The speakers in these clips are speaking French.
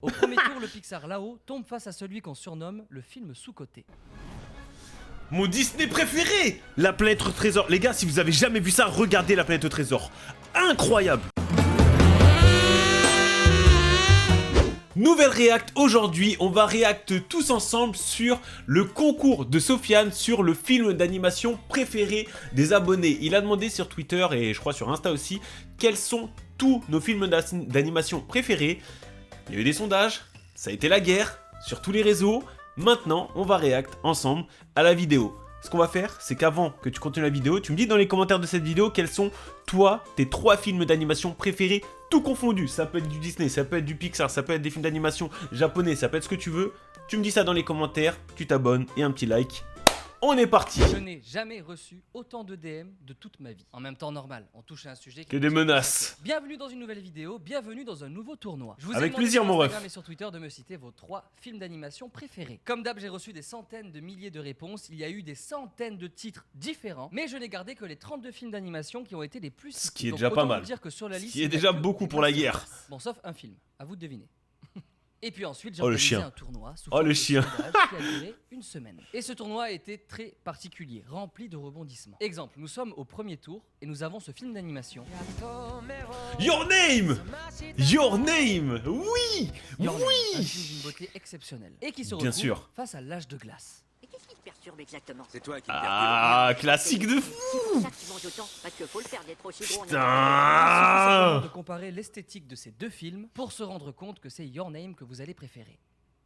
Au premier tour, le Pixar là-haut tombe face à celui qu'on surnomme le film sous-coté. Mon Disney préféré, La Planète au Trésor. Les gars, si vous avez jamais vu ça, regardez La Planète au Trésor. Incroyable. Nouvelle réact aujourd'hui, on va réact tous ensemble sur le concours de Sofiane sur le film d'animation préféré des abonnés. Il a demandé sur Twitter et je crois sur Insta aussi, quels sont tous nos films d'animation préférés. Il y a eu des sondages, ça a été la guerre sur tous les réseaux. Maintenant, on va réact ensemble à la vidéo. Ce qu'on va faire, c'est qu'avant que tu continues la vidéo, tu me dis dans les commentaires de cette vidéo quels sont, toi, tes 3 films d'animation préférés, tout confondu. Ça peut être du Disney, ça peut être du Pixar, ça peut être des films d'animation japonais, ça peut être ce que tu veux. Tu me dis ça dans les commentaires, tu t'abonnes et un petit like. On est parti. Je n'ai jamais reçu autant de DM de toute ma vie. En même temps normal, on touche à un sujet Que des menaces. Bienvenue dans une nouvelle vidéo, bienvenue dans un nouveau tournoi. Je vous ai Avec demandé plaisir, sur mon Instagram ref. et sur Twitter de me citer vos 3 films d'animation préférés. Comme d'hab, j'ai reçu des centaines de milliers de réponses, il y a eu des centaines de titres différents, mais je n'ai gardé que les 32 films d'animation qui ont été les plus cités. Ce qui est Donc, déjà pas autant mal. vous dire que sur la liste, qui est il y a déjà que beaucoup des pour la guerre. masterclass. Bon, sauf un film, à vous de deviner. Et puis ensuite, j'ai Oh, le organisé chien. un tournoi sous Oh, forme le de chien. sondage qui a duré une semaine. Et ce tournoi a été très particulier, rempli de rebondissements. Exemple, nous sommes au premier tour et nous avons ce film d'animation. Your Name. Your Name. Oui. Your Name, un Oui. film d'une beauté exceptionnelle. Et qui se Bien retrouve sûr. face à l'âge de glace. Et qu'est-ce qui te perturbe exactement? C'est toi qui me Ah, classique de fou. C'est pour ça que tu manges autant, parce que faut le faire d'être aussi gros. Il suffit Putain. simplement de comparer l'esthétique de ces deux films pour se rendre compte que c'est Your Name que vous allez préférer.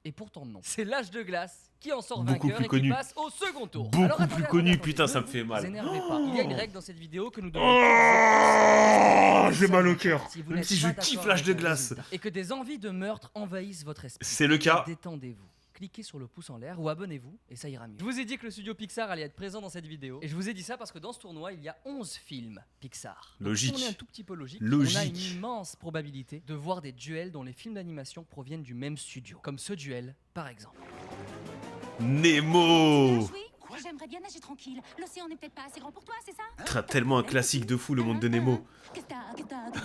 Et pourtant non. C'est l'âge de glace qui en sort Beaucoup vainqueur plus et connu. qui passe au second tour. Beaucoup Alors, plus attendez, connu, attendez, putain, ça ne me fait vous mal. énervez pas. Il y a une règle dans cette vidéo que nous devons Oh, j'ai mal au cœur. Si vous Même n'êtes si je pas kiffe d'accord l'âge de avec le glace. résultat et que des envies de meurtre envahissent votre esprit. C'est le cas. Détendez-vous. Cliquez sur le pouce en l'air ou abonnez-vous et ça ira mieux. Je vous ai dit que le studio Pixar allait être présent dans cette vidéo et je vous ai dit ça parce que dans ce tournoi il y a 11 films Pixar. Donc, Logique. si on est un tout petit peu logique, Logique. on a une immense probabilité de voir des duels dont les films d'animation proviennent du même studio. Comme ce duel par exemple. Nemo. Oui, j'aimerais bien nager tranquille. L'océan n'est peut-être pas assez grand pour toi, c'est ça? Putain, tellement un classique de fou, le monde de Nemo.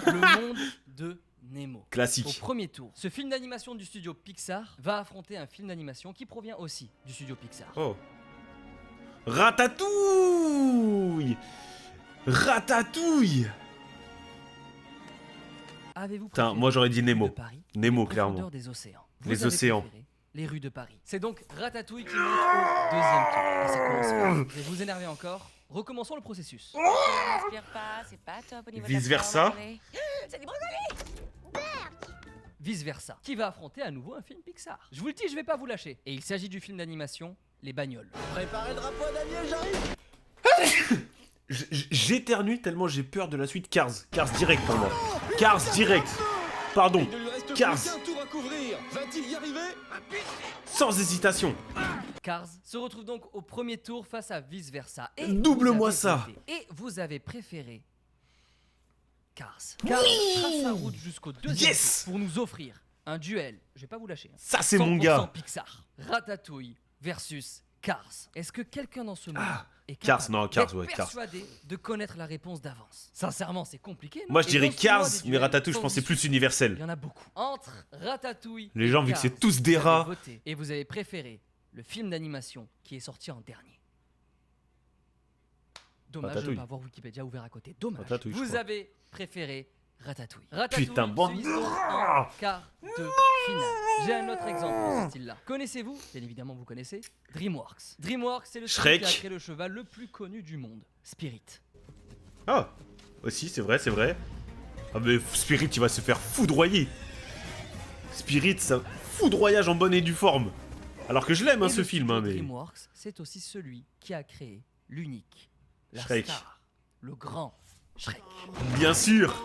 Le monde de Nemo. Au Classique. premier tour, ce film d'animation du studio Pixar va affronter un film d'animation qui provient aussi du studio Pixar. Oh. Ratatouille. Ratatouille. Avez-vous Putain, préféré moi j'aurais dit les rues Nemo. de Paris, Nemo, les profondeurs clairement. des océans. Les Vous avez océans. préféré les rues de Paris. C'est donc Ratatouille qui monte au deuxième tour. Et ça commence fort. Je vais vous énerver encore. Recommençons le processus. N'inspire pas, c'est pas top au niveau de la Vice versa. forme, attendez. C'est du brocoli. Vice versa. Qui va affronter à nouveau un film Pixar. Je vous le dis, je vais pas vous lâcher. Et il s'agit du film d'animation Les Bagnoles. Préparez le drapeau, Daniel, j'arrive. J'éternue tellement j'ai peur de la suite. Cars. Cars direct pour moi. Cars direct. Pardon. Il ne lui reste Cars. plus qu'un tour à couvrir. Va-t-il y arriver? Sans hésitation. Cars se retrouve donc au premier tour face à Vice versa. Et Double-moi vous avez ça. voté. Et vous avez préféré Cars. Cars trace sa route jusqu'au deuxième Yes. tour pour nous offrir un duel. Je vais pas vous lâcher. Hein. Ça c'est mon gars. 100% Pixar. Ratatouille versus Cars. Est-ce que quelqu'un dans ce monde est Cars, capable non, Cars, d'être ouais, Cars. persuadé de connaître la réponse d'avance? Sincèrement, c'est compliqué. Non? Moi je Et dirais dans ce tournoi Cars, des mais duels Ratatouille je sans pense c'est issue, plus universel. il y en a beaucoup. Entre Ratatouille Les et gens, vu que Cars, c'est tous des vous avez rats. voté et vous avez préféré le film d'animation qui est sorti en dernier. Dommage de Ratatouille. ne pas avoir Wikipédia ouvert à côté. Dommage. Ratatouille, je Vous crois. avez préféré Ratatouille. Ratatouille Putain, bande se hisse de donc rats. en quart de finale. J'ai un autre exemple de ce style-là. Connaissez-vous? Bien évidemment, vous connaissez DreamWorks. DreamWorks, c'est le studio Shrek. qui a créé le cheval le plus connu du monde, Spirit. Ah. Aussi c'est vrai, c'est vrai. Ah mais Spirit il va se faire foudroyer. Spirit ça foudroyage en bonne et due forme. Alors que je l'aime hein, Et ce le film studio hein, mais. DreamWorks, c'est aussi celui qui a créé l'unique, la Shrek. star, le grand Shrek. Bien sûr.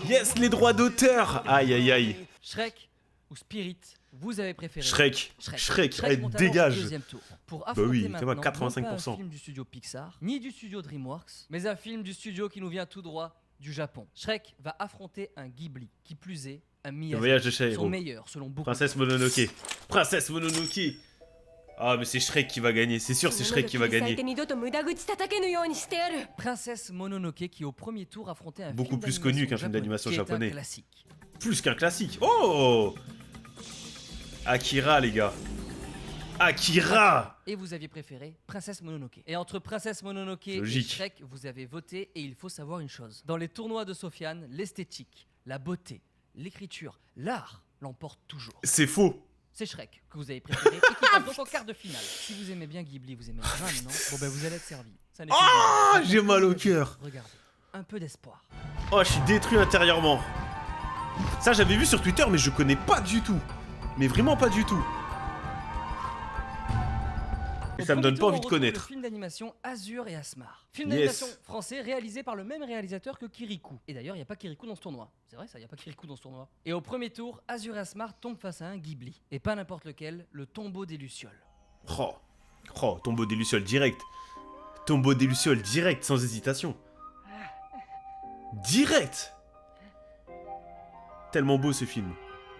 Yes les droits d'auteur. Aïe aïe aïe. Shrek ou Spirit, vous avez préféré Shrek. Shrek. Allez, monte alors au dégage. deuxième tour. Pour affronter oui, t'es maintenant, moi, 85%. non pas un film du studio Pixar, ni du studio DreamWorks, mais un film du studio qui nous vient tout droit du Japon. Shrek va affronter un Ghibli, qui plus est un Le Miyazaki, voyage de son Chihiro. meilleur selon beaucoup. Princesse Mononoke. Princesse Mononoke. Ah mais c'est Shrek qui va gagner. C'est sûr c'est Shrek qui va gagner. Princesse Mononoke qui au premier tour affrontait un Beaucoup film plus connu qu'un film japonais, d'animation qui est un japonais. classique. Plus qu'un classique. Oh. Akira, les gars. Akira. Et vous aviez préféré Princesse Mononoke. Et entre Princesse Mononoke Logique. et Shrek, vous avez voté et il faut savoir une chose. Dans les tournois de Sofiane, l'esthétique, la beauté, l'écriture, l'art l'emportent toujours. C'est faux. C'est Shrek que vous avez préféré et qui passe donc en quart de finale. Si vous aimez bien Ghibli, vous aimez le drame, non? Bon ben vous allez être servi. Ça n'est que Ah, vous. j'ai mal au cœur. Regardez, un peu d'espoir. Oh, je suis détruit intérieurement. Ça, j'avais vu sur Twitter, mais je connais pas du tout. Mais vraiment pas du tout. Et Au ça me premier donne pas tour, envie on de retrouve connaître. Le film d'animation Azur et Asmar. Film Yes. d'animation français réalisé par le même réalisateur que Kirikou. Et d'ailleurs, il n'y a pas Kirikou dans ce tournoi. C'est vrai ça, il n'y a pas Kirikou dans ce tournoi. Et au premier tour, Azur et Asmar tombent face à un Ghibli. Et pas n'importe lequel, le Tombeau des Lucioles. Oh, oh, tombeau des Lucioles direct. Tombeau des Lucioles direct, sans hésitation. Direct. Tellement beau ce film.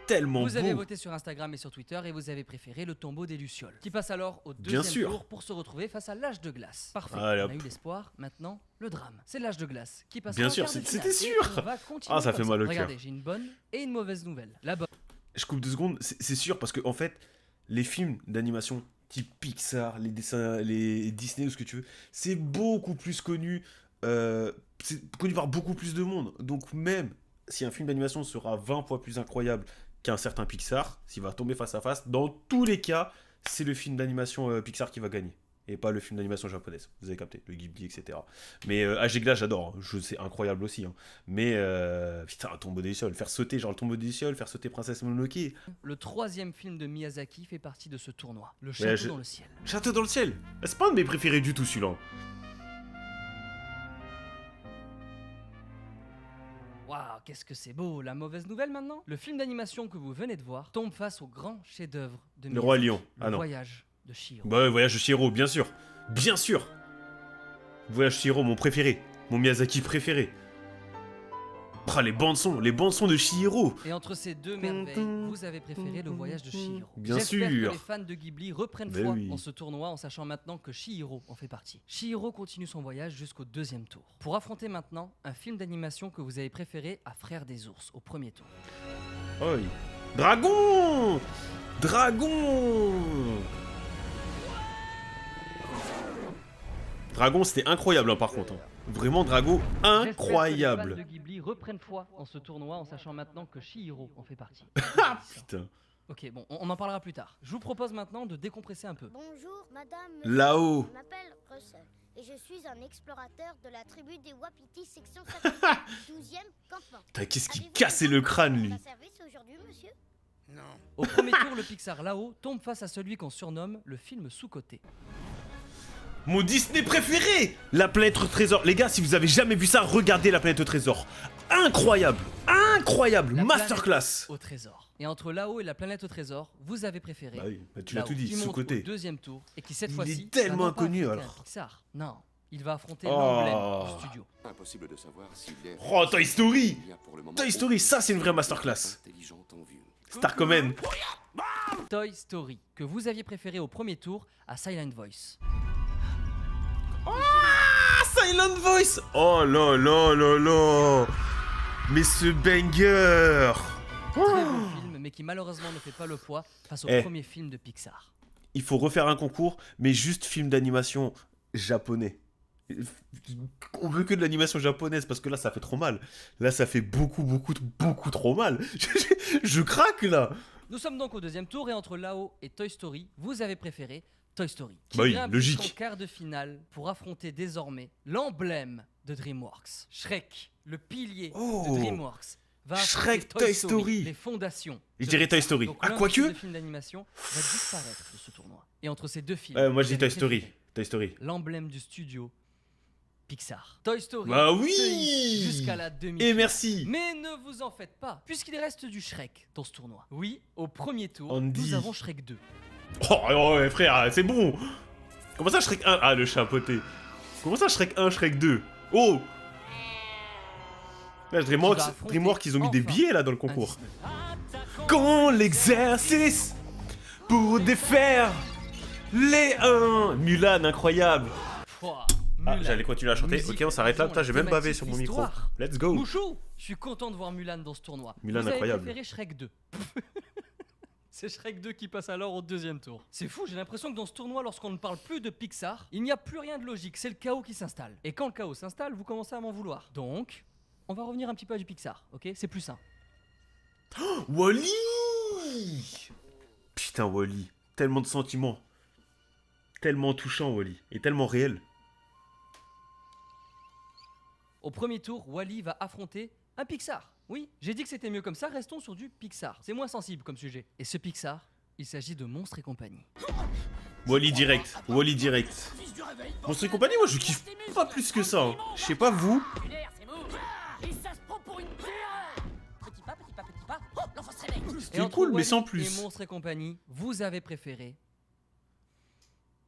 Tellement Vous avez beau. voté sur Instagram et sur Twitter et vous avez préféré le Tombeau des Lucioles. Qui passe alors au Bien deuxième sûr. tour pour se retrouver face à l'Âge de Glace. Parfait, Allez, on hop. a eu l'espoir, maintenant le drame. C'est l'Âge de Glace qui passe Bien en sûr, quart de c'était finale. sûr. Et on va continuer Ah, ça comme fait mal au cœur. Regardez, j'ai une bonne et une mauvaise nouvelle. La bonne. Je coupe 2 secondes, c'est sûr parce que en fait, les films d'animation type Pixar, les dessins, les Disney ou ce que tu veux, c'est beaucoup plus connu, c'est connu par beaucoup plus de monde. Donc même si un film d'animation sera 20 fois plus incroyable qu'un certain Pixar, s'il va tomber face à face, dans tous les cas, c'est le film d'animation Pixar qui va gagner. Et pas le film d'animation japonaise, vous avez capté, le Ghibli, etc. Mais Âge des Glaces, j'adore, c'est incroyable aussi. Hein. Mais putain, un Tombeau des Lucioles, faire sauter, genre le Tombeau des Lucioles, faire sauter Princesse Mononoke. Le troisième film de Miyazaki fait partie de ce tournoi. Le Château dans le ciel. Château dans le ciel, c'est pas un de mes préférés du tout celui-là. Waouh, qu'est-ce que c'est beau. La mauvaise nouvelle maintenant? Le film d'animation que vous venez de voir tombe face au grand chef-d'œuvre de Le Roi Miyazaki, Lion, Le ah non. Voyage de Chihiro. Bah ouais, Voyage de Chihiro, bien sûr. Bien sûr. Voyage de Chihiro, mon préféré. Mon Miyazaki préféré. Ah, les bandes son de Chihiro. Et entre ces deux merveilles, vous avez préféré Le Voyage de Chihiro. Bien J'espère sûr. que les fans de Ghibli reprennent Ben foi oui. en ce tournoi en sachant maintenant que Chihiro en fait partie. Chihiro continue son voyage jusqu'au deuxième tour. Pour affronter maintenant un film d'animation que vous avez préféré à Frères des ours au premier tour. Oh, oui. Dragon. Dragon. Dragon, c'était incroyable hein, par contre. Hein. Vraiment, Drago, J'espère incroyable. que les fans de Ghibli reprennent foi en ce tournoi en sachant maintenant que Chihiro en fait partie. Putain. Ok, bon, on en parlera plus tard. Je vous propose maintenant de décompresser un peu. Bonjour, madame. Là-haut. Je m'appelle Russell et je suis un explorateur de la tribu des Wapiti, section 50, 12e campement. Putain, qu'est-ce qui Avez-vous cassait besoin le crâne, d'un lui. service aujourd'hui, monsieur? Au premier tour, le Pixar là-haut tombe face à celui qu'on surnomme le film sous-coté. Mon Disney préféré, La Planète au Trésor. Les gars, si vous avez jamais vu ça, regardez La Planète au Trésor. Incroyable. Incroyable. La Masterclass. planète au trésor. Et entre là-haut et la planète au trésor, vous avez préféré. Bah oui, bah tu l'as Là-haut, tout dit, qui monte sous-côté. au deuxième tour et qui cette Il fois-ci est tellement va non pas inconnu, affronter alors. un Pixar. Non, il va affronter Oh. l'emblème du studio. Impossible de savoir s'il est... Oh, Toy Story. Il y a pour le moment Toy Story, ça, c'est une vraie aucune masterclass. intelligente en vue. Starcomen. Toy Story, que vous aviez préféré au premier tour à Silent Voice. Ah, Silent Voice. Oh là là là là. Mais ce banger. Très beau film, mais qui malheureusement ne fait pas le poids face au Eh. premier film de Pixar. Il faut refaire un concours, mais juste film d'animation japonais. On veut que de l'animation japonaise parce que là ça fait trop mal. Là ça fait beaucoup trop mal. Je craque là. Nous sommes donc au deuxième tour et entre là-haut et Toy Story, vous avez préféré Toy Story. Qui Bah oui, grimpe logique. jusqu'en quart de finale pour affronter désormais l'emblème de DreamWorks. Shrek, le pilier Oh. de DreamWorks. Va Shrek, affronter Toy Story. les fondations. Je de dirais Toy Pixar. Story. Donc, Ah, l'un quoique. de ces deux films d'animation va disparaître de ce tournoi. Et entre ces deux films, Moi je vous dis Toy avez Story. préféré Toy Story. l'emblème du studio Pixar. Toy Story. Bah se oui. hisse jusqu'à la demi-finale. Et merci. Mais ne vous en faites pas, puisqu'il reste du Shrek dans ce tournoi. Oui, au premier tour, Andy. nous avons Shrek 2. Oh ouais, frère, c'est bon. Comment ça Shrek 1? Ah le chapeauté. Comment ça Shrek 1, Shrek 2? Oh. Là, Qui va affronter DreamWorks, ils ont mis des enfin billets là dans le un concours. Disney. Quand l'exercice pour défaire les 1. Mulan, incroyable. Pouah, Ah, Mulan. j'allais continuer à chanter. Musique, Ok, on s'arrête là. raison, Putain, j'ai même bavé thématique, sur mon micro. l'histoire. Let's go. Mouchou, je suis content de voir Mulan dans ce tournoi. Mulan, Vous avez incroyable. préféré Shrek 2. C'est Shrek 2 qui passe alors au deuxième tour. C'est fou, j'ai l'impression que dans ce tournoi, lorsqu'on ne parle plus de Pixar, il n'y a plus rien de logique, c'est le chaos qui s'installe. Et quand le chaos s'installe, vous commencez à m'en vouloir. Donc, on va revenir un petit peu à du Pixar, ok? C'est plus sain. Wall-E. Putain, Wall-E. Tellement de sentiments. Tellement touchant, Wall-E. Et tellement réel. Au premier tour, Wall-E va affronter un Pixar. Oui, j'ai dit que c'était mieux comme ça, restons sur du Pixar. C'est moins sensible comme sujet. Et ce Pixar, il s'agit de Monstres et compagnie. Wall-E direct. Wall-E direct. Monstres et compagnie, moi je kiffe pas plus que ça. Hein. Je sais pas vous. C'était cool, mais sans plus. Et Monstres et compagnie, vous avez préféré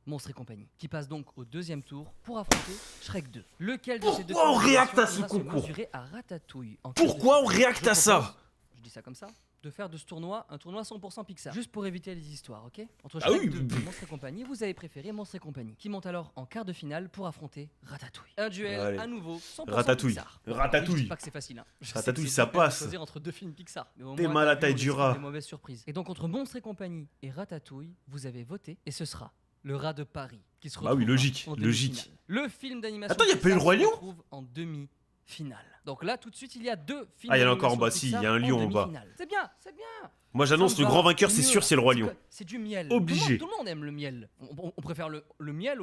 Monstres et compagnie, qui passe donc au deuxième tour pour affronter Shrek 2. Lequel de ces deux Pourquoi on réacte à ce va se concours? mesurer à Ratatouille en Pourquoi on cas de- réacte à Je ça? propose, je dis ça comme ça, de faire de ce tournoi un tournoi 100% Pixar. Juste pour éviter les histoires, ok? Entre Ah Shrek oui. 2 et Monstres et compagnie, vous avez préféré Monstres et compagnie, qui monte alors en quart de finale pour affronter Ratatouille. Un duel Allez. à nouveau 100% Ratatouille. Pixar. Ratatouille. Je dis pas que c'est facile, hein. Je sais que Ratatouille, c'est ça dur quand même de passe. choisir entre deux films Pixar. Mais au T'es moins, mal à t'as vu, taille on du essaie rat. des mauvaises surprises. Et donc entre Monstres et compagnie et Ratatouille, vous avez voté et ce sera le rat de Paris qui se retrouve Bah oui, logique, en logique. demi-finale. Le film d'animation Attends, y a pas eu le Pixar Roi se Lion retrouve en demi-finale. Donc là tout de suite, il y a deux films Ah, il y en a encore en d'animation bas, si, Pixar il y a un lion en bas. demi-finale. C'est bien, c'est bien. Moi j'annonce Ça me le va. grand vainqueur, c'est Mieux, sûr, c'est le Roi c'est Lion. quoi? C'est du miel. Obligé. Tout le monde aime le miel. On préfère le miel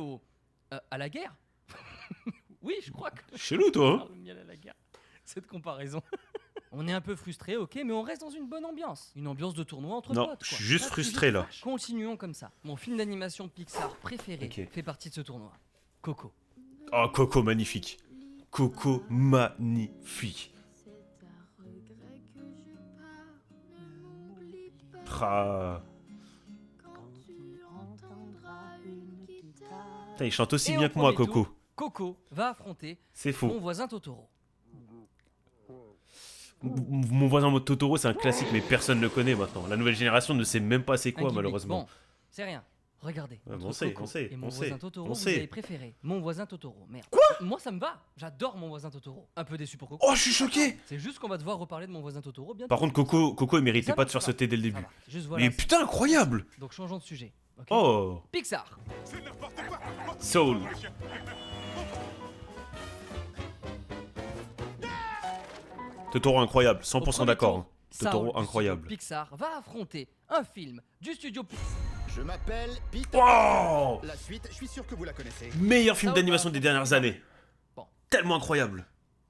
à la guerre. Oui, je crois que Chelou, toi, hein? le miel à la guerre. Cette comparaison. On est un peu frustré, ok, mais on reste dans une bonne ambiance. Une ambiance de tournoi entre Non, potes. je quoi. suis juste Pas de frustré, sujet de là. fâche. Continuons comme ça. Mon film d'animation Pixar préféré Ok. fait partie de ce tournoi. Coco. Oh, Coco, magnifique. Coco, magnifique. Ah. Putain, il chante aussi Et bien au que moi, premier Coco. tour, Coco va affronter C'est mon faux. voisin Totoro. Mon voisin Totoro, c'est un classique, mais personne ne le connaît maintenant. La nouvelle génération ne sait même pas c'est Un quoi, Ghibli. malheureusement. Bon, c'est rien. Regardez. Ouais, entre on sait, Coco on sait, et mon on voisin sait, Totoro, on vous sait. avez préféré mon voisin Totoro. Merde. Moi, ça me va. J'adore mon voisin Totoro. Un peu déçu pour Coco. Oh, je suis choqué! C'est juste qu'on va devoir reparler de mon voisin Totoro bientôt. Par contre, Coco, il méritait Ça pas va, de faire ça va. sauter dès le Ça début. va. Juste voilà. Mais putain, incroyable! Donc changeons de sujet. ok Oh! Pixar. Soul! Totoro incroyable, Au 100% premier d'accord. tour, hein. Totoro Saul du incroyable. studio Pixar va affronter un film du studio Pixar. Je m'appelle Peter. Wow! La suite, je suis sûr que vous la connaissez. Meilleur film Saul d'animation va des dernières affronter- années. Bon. Tellement incroyable.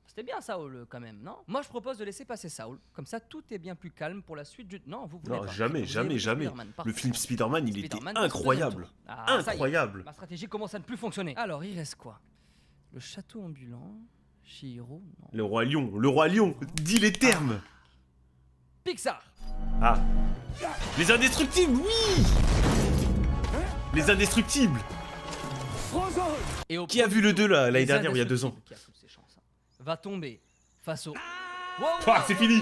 C'était bien Saul quand même, non? Moi je propose de laisser passer Saul. Comme ça tout est bien plus calme pour la suite du. Non, vous voulez Non, pas. jamais, Vous avez jamais, voulu jamais. Spider-Man, Le parfait. film Spider-Man, il était Spider-Man passe au incroyable. deuxième tour. Ah, ça y est. Incroyable. Ma stratégie commence à ne plus fonctionner. Alors il reste quoi? Le château ambulant. Chihiro. Non. Le Roi Lion, dis les termes. Pixar. Ah. Les indestructibles, oui! Les indestructibles. Et au Qui a premier vu le tour, 2 là, l'année les dernière ou il y a 2 ans? Indestructibles, qui a toutes ses chances, hein, va tomber face au. Ah, c'est fini.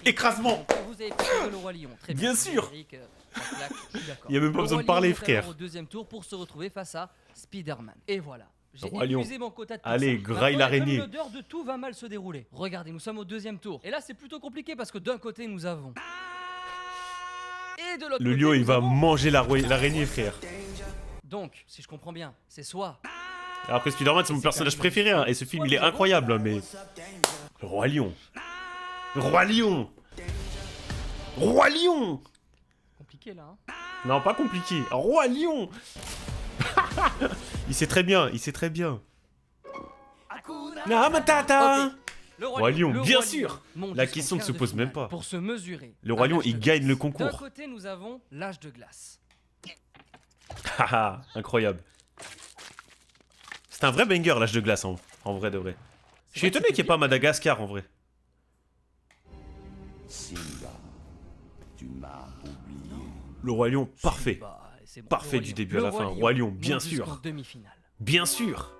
Écrasement. Vous avez préféré le Roi Lion. Très bien. Bien sûr. Générique, ça claque, je suis d'accord. Il y a même pas Le besoin Roi de parler, Lion monte alors frère. Au deuxième tour pour se retrouver face à Spider-Man. Et voilà. J'ai Roi Lion. épuisé mon quota de Pixar. Allez, graille Maintenant, l'araignée. comme l'odeur de tout va mal se dérouler. Regardez, nous sommes au deuxième tour. Et là, c'est plutôt compliqué parce que d'un côté, nous avons. Et de l'autre Le côté, lion, il nous va avons- manger l'araignée, frère. Donc, si je comprends bien, c'est soit. Alors que Spider-Man, c'est mon personnage préféré, hein, et ce film, il est incroyable, hein, mais... Le Roi Lion. Roi Lion. Roi Lion. Compliqué là, hein. Non, pas compliqué. Roi Lion. Il sait très bien, il sait très bien. Ah, Matata. Ok. Le Roi Lion, le bien Roi sûr. Lion monte La jusqu'en question ne quart se de pose même finale pas. Pour se mesurer. Le Roi à Lion, l'âge il de gagne le glace. D'un concours. côté, nous avons l'âge de glace. Haha, incroyable. C'est un vrai banger, l'âge de glace, en vrai de vrai. Je suis étonné qu'il n'y ait pas Madagascar, en vrai. Simba, tu m'as oublié. Le Roi Lion, parfait. Bah, c'est bon. Parfait Le Roi du Lion. début à Le la fin. Roi Lion, bien monte sûr. jusqu'en demi-finale. Bien sûr.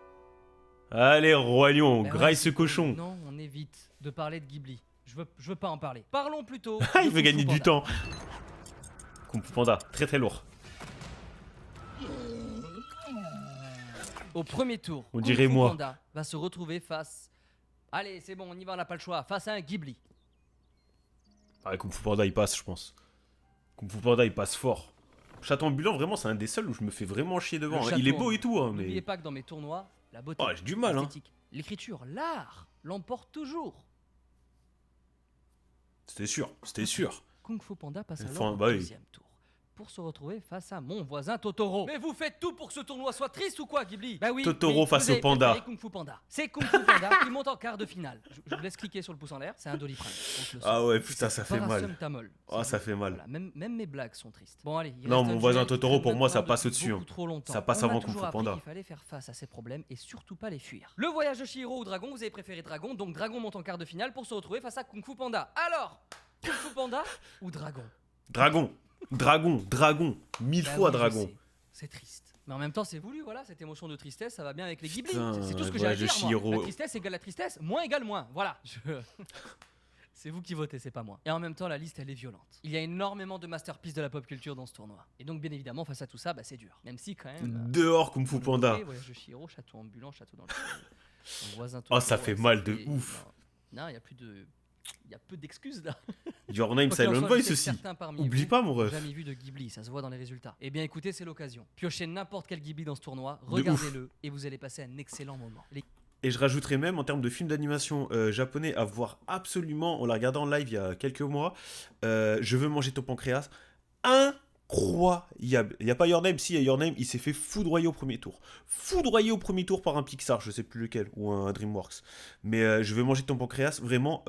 Allez, Roi Lion, Mais graille ouais, ce cochon. Non, on évite de parler de Ghibli. Je veux pas en parler. Parlons plutôt. Ah, de il veut Kung Fu gagner du Panda. temps. Kung Fu Panda, très très lourd. Au premier tour, On Kung dirait Fu moi. Panda va se retrouver face. Allez, c'est bon, on y va, on n'a pas le choix. Face à un Ghibli. Ah, Kung Fu Panda, il passe, je pense. Kung Fu Panda, il passe fort. Château ambulant, vraiment, c'est un des seuls où je me fais vraiment chier devant. Le Hein. Il est château beau et tout, hein, N'oubliez mais... pas que dans mes tournois, la beauté, Oh, j'ai du mal, hein. l'esthétique, l'écriture, l'art l'emporte toujours. C'était sûr, c'était sûr. Kung Fu Panda passe Enfin, alors au bah oui. deuxième tour. Pour se retrouver face à mon voisin Totoro. Mais vous faites tout pour que ce tournoi soit triste ou quoi, Ghibli? Bah oui, Totoro oui, face vous avez au panda. préféré Kung Fu Panda. C'est Kung Fu Panda qui monte en quart de finale. Je vous laisse cliquer sur le pouce en l'air, c'est un Doliprane. Ah ouais, putain, ça fait mal. Tamol. Oh, ça fait mal. Voilà, même mes blagues sont tristes. Bon allez, il Non, reste mon un voisin duel qui Totoro, traîne pour moi, ça maintenant passe depuis au-dessus, beaucoup hein. trop longtemps. Ça passe On m'a avant Kung toujours Fu appris Panda. qu'il fallait faire face à ces problèmes et surtout pas les fuir. Le voyage de Chihiro ou Dragon, vous avez préféré Dragon, donc Dragon monte en quart de finale pour se retrouver face à Kung Fu Panda. Alors, Kung Fu Panda ou Dragon? Dragon. Dragon. 1000 Bah fois oui, je dragon. sais, c'est triste. Mais en même temps, c'est voulu, voilà, cette émotion de tristesse, ça va bien avec les Ghibli. Putain, C'est tout ce que le j'ai à voyage de dire, moi. Chihiro. La tristesse égale la tristesse, moins égale moins. Voilà. C'est vous qui votez, c'est pas moi. Et en même temps, la liste, elle est violente. Il y a énormément de masterpieces de la pop culture dans ce tournoi. Et donc, bien évidemment, face à tout ça, bah, c'est dur. Même si, quand même... Dehors Kung Fu Panda. Voyage de Chihiro, château ambulant, château dans le ciel. Mon voisin Oh, ça Totoro, fait mal de ouf. Non, il y a plus de... Il y a peu d'excuses là. Your Name Quoi qu'il en Silent soit, Voice je sais que aussi. certains parmi Oublie vous pas, mon n'ont ref. jamais vu de Ghibli, ça se voit dans les résultats. Eh bien écoutez, c'est l'occasion. Piochez n'importe quel Ghibli dans ce tournoi, De regardez-le et vous allez passer un excellent moment. Et je rajouterais même en termes de film d'animation japonais à voir absolument, on l'a regardé en live il y a quelques mois, Je veux manger ton pancréas, incroyable. Il n'y a pas Your Name, si il y a Your Name, il s'est fait foudroyer au premier tour. Foudroyer au premier tour par un Pixar, je sais plus lequel, ou un DreamWorks. Mais Je veux manger ton pancréas, vraiment,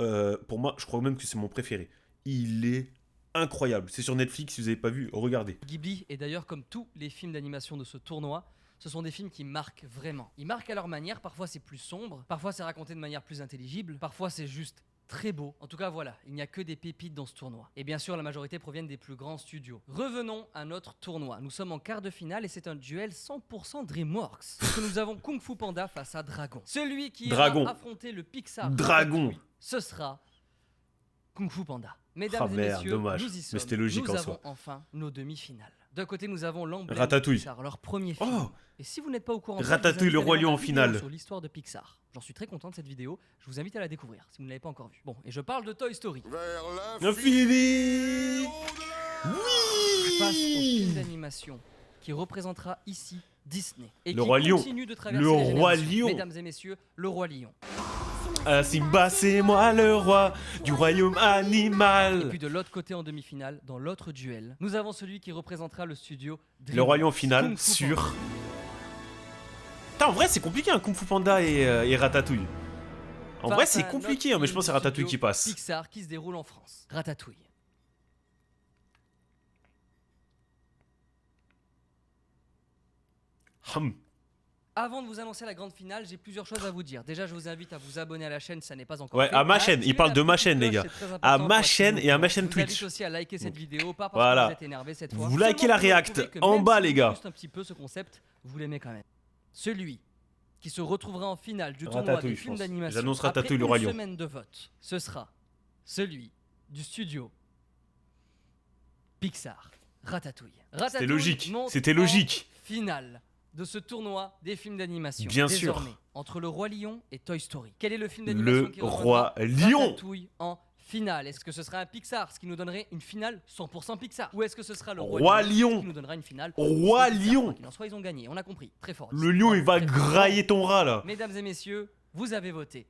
pour moi, je crois même que c'est mon préféré. Il est incroyable. C'est sur Netflix, si vous n'avez pas vu, regardez. Ghibli, et d'ailleurs comme tous les films d'animation de ce tournoi, ce sont des films qui marquent vraiment. Ils marquent à leur manière, parfois c'est plus sombre, parfois c'est raconté de manière plus intelligible, parfois c'est juste très beau. En tout cas voilà, il n'y a que des pépites dans ce tournoi. Et bien sûr la majorité proviennent des plus grands studios. Revenons à notre tournoi. Nous sommes en quart de finale et c'est un duel 100% DreamWorks. Parce que nous avons Kung Fu Panda face à Dragon. Celui qui Dragon. va affronter le Pixar Dragon. Ratatouille, ce sera Kung Fu Panda. Mesdames Ah et merde, messieurs, dommage. nous y Mais sommes. c'était logique nous en avons soi. enfin nos demi-finales. D'un côté, nous avons l'emblème Ratatouille. de Pixar, leur premier film. Oh, Et si vous n'êtes pas au courant, de ça, Ratatouille, je vous le invite à roi aller lion voir en ma vidéo finale. sur l'histoire de Pixar. J'en suis très content de cette vidéo. Je vous invite à la découvrir si vous ne l'avez pas encore vue. Bon, et je parle de Toy Story. Infini. Face au film Oui. d'animation qui représentera ici Disney et Le qui Roi Lion. continue de traverser Le les Roi générations. Lion. Mesdames et messieurs, le Roi Lion. Ah, Simba, c'est moi le roi du royaume Et animal. puis de l'autre côté en demi-finale, dans l'autre duel, nous avons celui qui représentera le studio Le Roi Lion en DreamWorks, finale Kung Fu sur... Panda. Putain, en vrai, c'est compliqué, un Kung Fu Panda et Ratatouille. En vrai, Face c'est à un compliqué, autre hein, mais je pense que c'est film du Ratatouille studio qui passe. Pixar qui se déroule en France. Ratatouille. Avant de vous annoncer la grande finale, j'ai plusieurs choses à vous dire. Déjà, je vous invite à vous abonner à la chaîne, ça n'est pas encore Ouais, fait. à ma chaîne. Il activer parle la de ma petite chaîne, les cloche, gars. c'est très À important ma pour chaîne être et à au ma courant. chaîne Je vous invite Twitch. aussi à liker cette vidéo, pas parce Voilà. que vous êtes énervé cette fois. Vous likez la Seulement pour react prouver que en même bas, si les vous gars. juste un petit peu ce concept, vous l'aimez quand même. Celui qui se retrouvera en finale du tournoi Ratatouille, des je films pense. d'animation J'annonce après Ratatouille, le une Roi Lion. semaine de vote, ce sera celui du studio Pixar. Ratatouille. Ratatouille logique, monte c'était en logique. Finale de ce tournoi des films d'animation. Bien sûr. Désormais, entre le Roi Lion et Toy Story. Quel est le film d'animation Le qui Roi rejoindra Lion. Ratatouille en finale? Est-ce que ce sera un Pixar, ce qui nous donnerait une finale 100% Pixar? Ou est-ce que ce sera le Roi ce Lion. qui nous donnera une finale Roi 100% Pixar? Lion. Quoi qu'il en soit, ils ont gagné. On a compris. Très fort. Le lion, il va Très fort. grailler ton rat, là. Mesdames et messieurs, vous avez voté.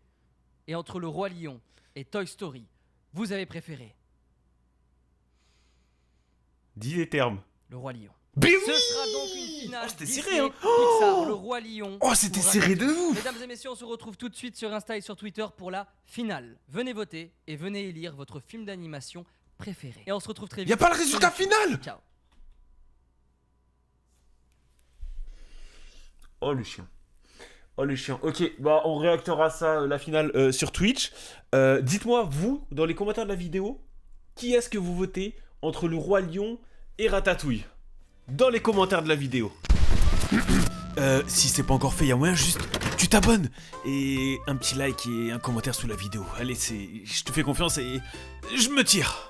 Et entre le Roi Lion et Toy Story, vous avez préféré Dis les termes. le Roi Lion. Mais Ce oui. sera donc une finale. Oh, c'était Disney, serré, hein. Pixar, le Roi Lion. Oh, c'était pour serré de Ratatouille. ouf. Mesdames et messieurs, on se retrouve tout de suite sur Insta et sur Twitter pour la finale. Venez voter et venez élire votre film d'animation préféré. Et on se retrouve très vite. Y a pas le résultat sur final. Ciao. Oh le chien. Oh le chien. Ok, bah on réactera ça, la finale, sur Twitch. Dites-moi, vous, dans les commentaires de la vidéo, qui est-ce que vous votez entre le Roi Lion et Ratatouille? Dans les commentaires de la vidéo. Si c'est pas encore fait, y a moyen juste... Tu t'abonnes et un petit like et un commentaire sous la vidéo. Allez, je te fais confiance et je me tire.